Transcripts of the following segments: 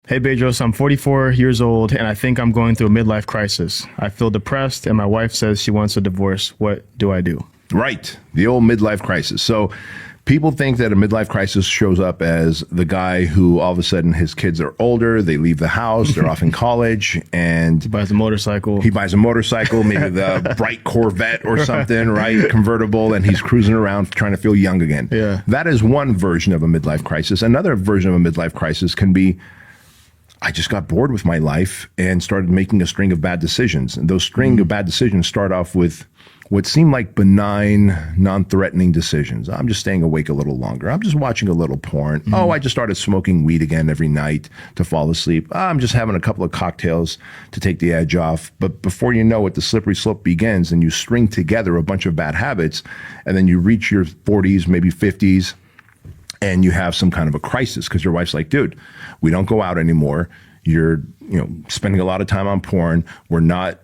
Hey Bedros, I'm 44 years old and I think I'm going through a midlife crisis. I feel depressed and my wife says she wants a divorce. What do I do? Right. The old midlife crisis. So people think that a midlife crisis shows up as the guy who all of a sudden his kids are older, they leave the house, they're off in college, and He buys a motorcycle. he buys a motorcycle, maybe the bright Corvette or something, right? Convertible, and he's cruising around trying to feel young again. Yeah. That is one version of a midlife crisis. Another version of a midlife crisis can be, I just got bored with my life and started making a string of bad decisions. And those string of bad decisions start off with what seem like benign, non-threatening decisions. I'm just staying awake a little longer. I'm just watching a little porn. Oh, I just started smoking weed again every night to fall asleep. I'm just having a couple of cocktails to take the edge off. But before you know it, the slippery slope begins and you string together a bunch of bad habits. And then you reach your 40s, maybe 50s, and you have some kind of a crisis because your wife's like, dude, we don't go out anymore. You're, spending a lot of time on porn. We're not,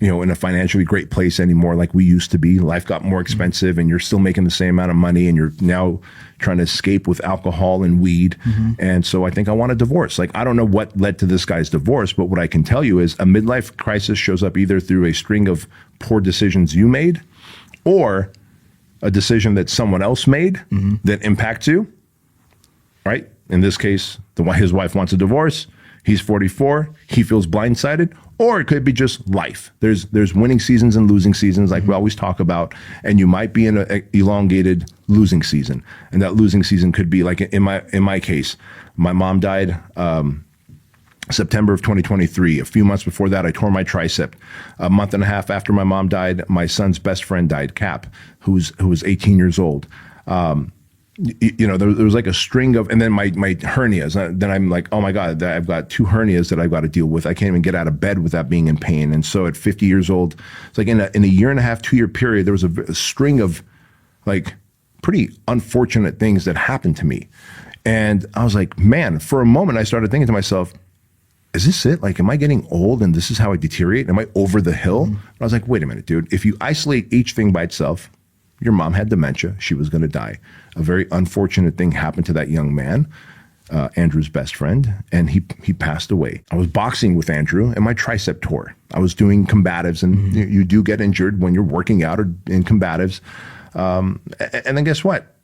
in a financially great place anymore like we used to be. Life got more expensive and you're still making the same amount of money and you're now trying to escape with alcohol and weed. And so I think I want a divorce. Like, I don't know what led to this guy's divorce, but what I can tell you is a midlife crisis shows up either through a string of poor decisions you made or a decision that someone else made that impacts you, right? In this case, his wife wants a divorce. He's 44. He feels blindsided. Or it could be just life. There's winning seasons and losing seasons like we always talk about. And you might be in an elongated losing season. And that losing season could be like in my case, my mom died September of 2023. A few months before that, I tore my tricep. A month and a half after my mom died, my son's best friend died, Cap, who was 18 years old. There was like a string of, and then my hernias. Then I'm like, oh my God, I've got 2 hernias that I've got to deal with. I can't even get out of bed without being in pain. And so at 50 years old, it's like in a year and a half, 2-year period, there was a string of like pretty unfortunate things that happened to me. And I was like, man, for a moment, I started thinking to myself, is this it? Like, am I getting old and this is how I deteriorate? Am I over the hill? I was like, wait a minute, dude. If you isolate each thing by itself, your mom had dementia. She was going to die. A very unfortunate thing happened to that young man, Andrew's best friend, and he passed away. I was boxing with Andrew and my tricep tore. I was doing combatives, and you do get injured when you're working out or in combatives. And then guess what?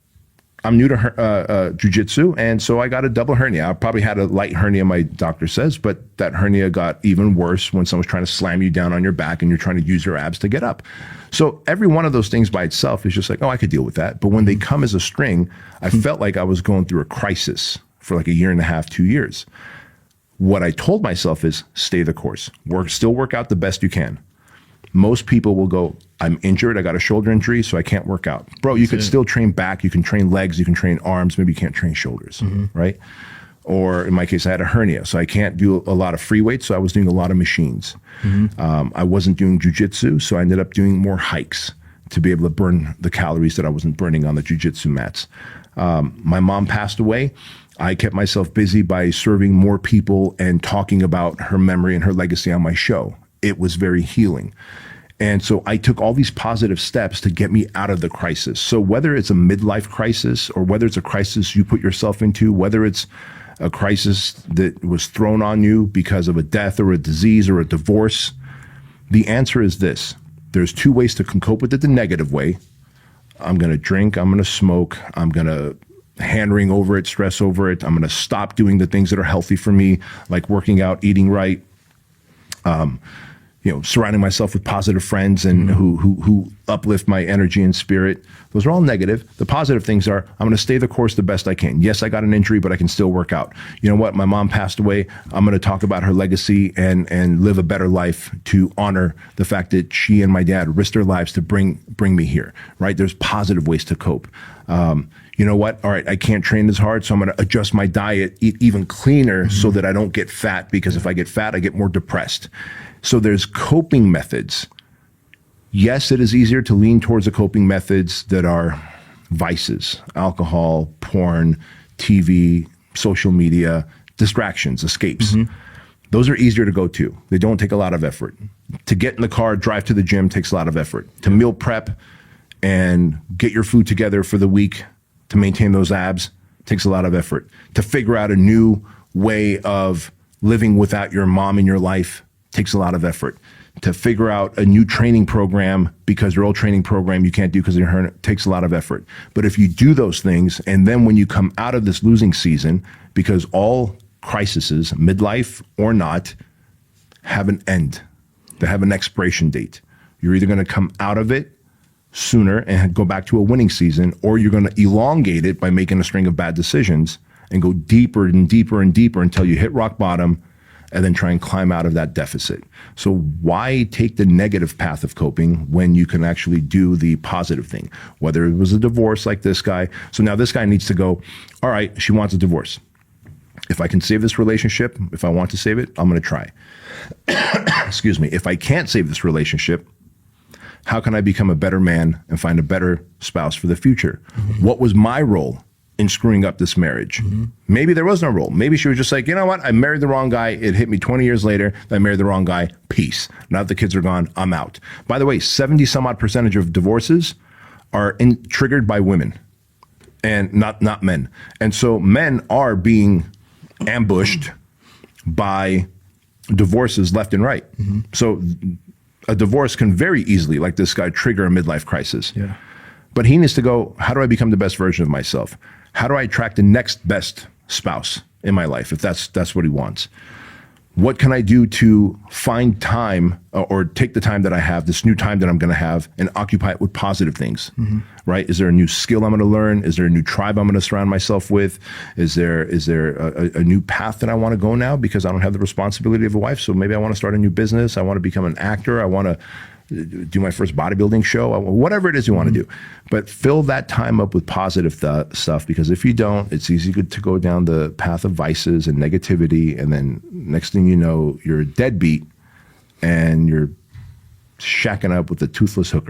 I'm new to jujitsu, and so I got a double hernia. I probably had a light hernia, my doctor says, but that hernia got even worse when someone's trying to slam you down on your back and you're trying to use your abs to get up. So every one of those things by itself is just like, oh, I could deal with that. But when they come as a string, I felt like I was going through a crisis for like a year and a half, 2 years. What I told myself is stay the course. Still work out the best you can. Most people will go, I'm injured. I got a shoulder injury, so I can't work out. Bro, you could still train back. You can train legs. You can train arms. Maybe you can't train shoulders, right? Or in my case, I had a hernia, so I can't do a lot of free weights, so I was doing a lot of machines. I wasn't doing jujitsu, so I ended up doing more hikes to be able to burn the calories that I wasn't burning on the jujitsu mats. My mom passed away. I kept myself busy by serving more people and talking about her memory and her legacy on my show. It was very healing. And so I took all these positive steps to get me out of the crisis. So whether it's a midlife crisis or whether it's a crisis you put yourself into, whether it's a crisis that was thrown on you because of a death or a disease or a divorce, the answer is this. There's 2 ways to cope with it the negative way. I'm going to drink, I'm going to smoke, I'm going to hand wring over it, stress over it. I'm going to stop doing the things that are healthy for me, like working out, eating right, surrounding myself with positive friends and who uplift my energy and spirit. Those are all negative. The positive things are, I'm going to stay the course the best I can. Yes, I got an injury, but I can still work out. You know what? My mom passed away. I'm going to talk about her legacy and live a better life to honor the fact that she and my dad risked their lives to bring me here, right? There's positive ways to cope. You know what? All right, I can't train as hard, so I'm going to adjust my diet, eat even cleaner so that I don't get fat, because if I get fat, I get more depressed. So there's coping methods. Yes, it is easier to lean towards the coping methods that are vices, alcohol, porn, TV, social media, distractions, escapes. Those are easier to go to. They don't take a lot of effort. To get in the car, drive to the gym takes a lot of effort. To meal prep and get your food together for the week to maintain those abs takes a lot of effort. To figure out a new way of living without your mom in your life takes a lot of effort. To figure out a new training program because your old training program you can't do because you're hurt, it takes a lot of effort. But if you do those things, and then when you come out of this losing season, because all crises, midlife or not, have an end. They have an expiration date. You're either going to come out of it sooner and go back to a winning season, or you're going to elongate it by making a string of bad decisions and go deeper and deeper and deeper until you hit rock bottom, and then try and climb out of that deficit. So why take the negative path of coping when you can actually do the positive thing? Whether it was a divorce like this guy. So now this guy needs to go, all right, she wants a divorce. If I can save this relationship, if I want to save it, I'm going to try. Excuse me. If I can't save this relationship, how can I become a better man and find a better spouse for the future? Mm-hmm. What was my role in screwing up this marriage? Mm-hmm. Maybe there was no role. Maybe she was just like, you know what? I married the wrong guy. It hit me 20 years later. I married the wrong guy. Peace. Now that the kids are gone, I'm out. By the way, 70 some odd percentage of divorces are triggered by women and not men. And so men are being ambushed by divorces left and right. Mm-hmm. So a divorce can very easily, like this guy, trigger a midlife crisis. Yeah. But he needs to go, how do I become the best version of myself? How do I attract the next best spouse in my life, if that's what he wants? What can I do to find time or take the time that I have, this new time that I'm going to have, and occupy it with positive things, mm-hmm. right? Is there a new skill I'm going to learn? Is there a new tribe I'm going to surround myself with? Is there a new path that I want to go now because I don't have the responsibility of a wife? So maybe I want to start a new business. I want to become an actor. I want to do my first bodybuilding show, whatever it is you want to do. But fill that time up with positive stuff, because if you don't, it's easy to go down the path of vices and negativity, and then next thing you know, you're a deadbeat and you're shacking up with a toothless hooker.